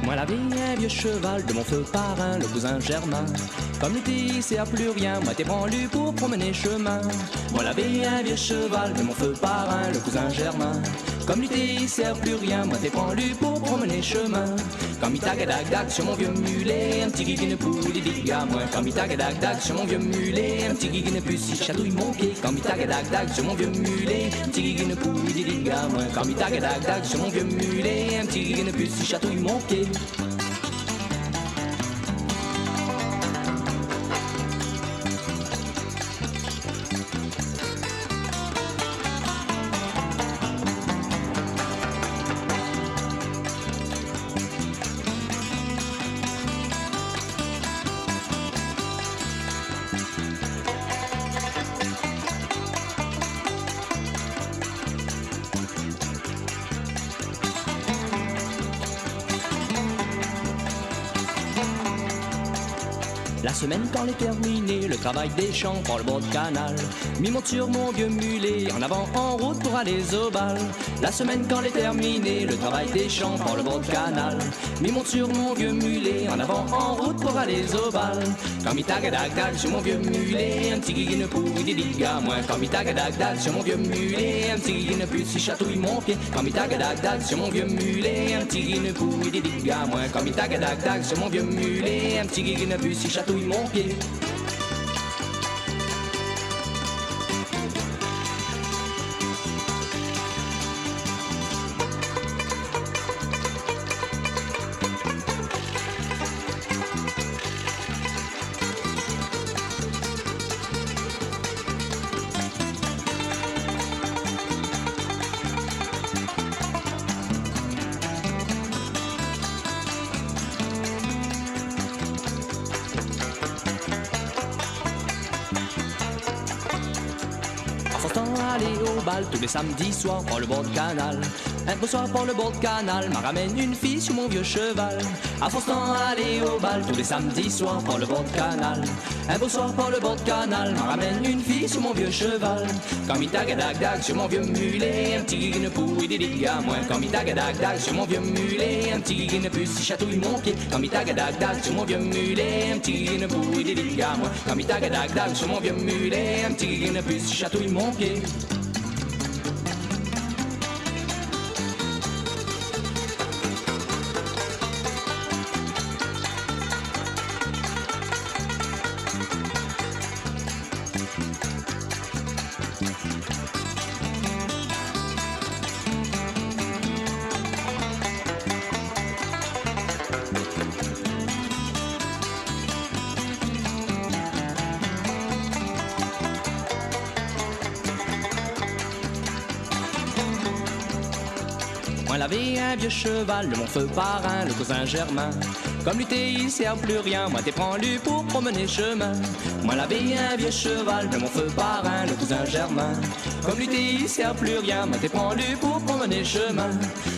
Moi la vie, un vieux cheval de mon feu parrain, le cousin Germain. Comme l'été il sert plus rien, moi t'es branlu pour promener chemin. Moi la vie, un vieux cheval de mon feu parrain, le cousin Germain. Comme l'été il sert plus rien, moi t'es branlu pour promener chemin. Comme il tagadac sur mon vieux mulet, un petit guiguine pouille des dégâts moi. Comme il tagadac sur mon vieux mulet, un petit guiguine puce il chatouille mon pied. Comme il tagadac sur mon vieux mulet, un petit guiguine pouille des dégâts moi. Comme il tagadac sur mon vieux mulet, un petit guiguine puce il chatouille mon pied. La semaine quand elle est terminée, le travail des champs par le bord du canal. Mis monte sur mon vieux mulet, en avant en route pour aller au bal. La semaine quand elle est terminée, le travail des champs par le bord du canal. Mis monte sur mon vieux mulet, en avant en route pour aller au bal. Quand mi tagadac sur mon vieux mulet, un petit guiguine pourri des dégâts moi. Quand mi tagadac sur mon vieux mulet, un petit guiguine puce il chatouille mon pied. Quand mi tagadac sur mon vieux mulet, un petit guiguine pourri des dégâts moi. Quand mi tagadac sur mon vieux mulet, un petit guiguine puce il chatouille mon pied. Aller au bal tous les samedis soirs par le bord du canal. Un beau soir par le bord du canal, m'a ramène une fille sur mon vieux cheval. À force d'en aller au bal tous les samedis soirs par le bord du canal. Un beau soir par le bord du canal, m'a ramène une fille sur mon vieux cheval. Quand mi tagadac sur mon vieux mulet, un petit guiguine pourri des dégâts moi. Quand mi tagadac sur mon vieux mulet, un petit guiguine puce il chatouille mon pied. Quand mi tagadac sur mon vieux mulet, un petit guiguine pourri des dégâts moi. Quand mi tagadac sur mon vieux mulet, un petit guiguine puce il chatouille mon pied. Moi l'avais un vieux cheval de mon feu parrain, le cousin Germain. Comme l'été il sert plus rien, moi t'es prends-lu pour promener chemin. Moi l'avais un vieux cheval de mon feu parrain, le cousin Germain. Comme l'été il sert plus rien, moi t'es prends-lu pour promener chemin.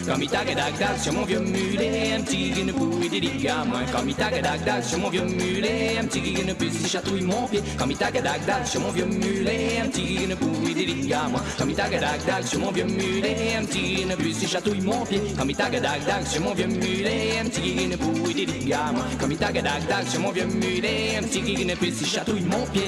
Comme il tagadac sur mon vieux mulet, un petit guiguine pourri des dégâts moi. Comme il tagadac sur mon vieux mulet, un petit guiguine puce il chatouille mon pied. Comme il tagadac sur mon vieux mulet, un petit guiguine pourri des dégâts moi. Comme il tagadac sur mon vieux mulet, un petit guiguine puce il chatouille mon pied. Comme il tagadac sur mon vieux mulet, un petit guiguine pourri des dégâts moi. Comme il tagadac sur mon vieux mulet, un petit guiguine puce il chatouille mon pied.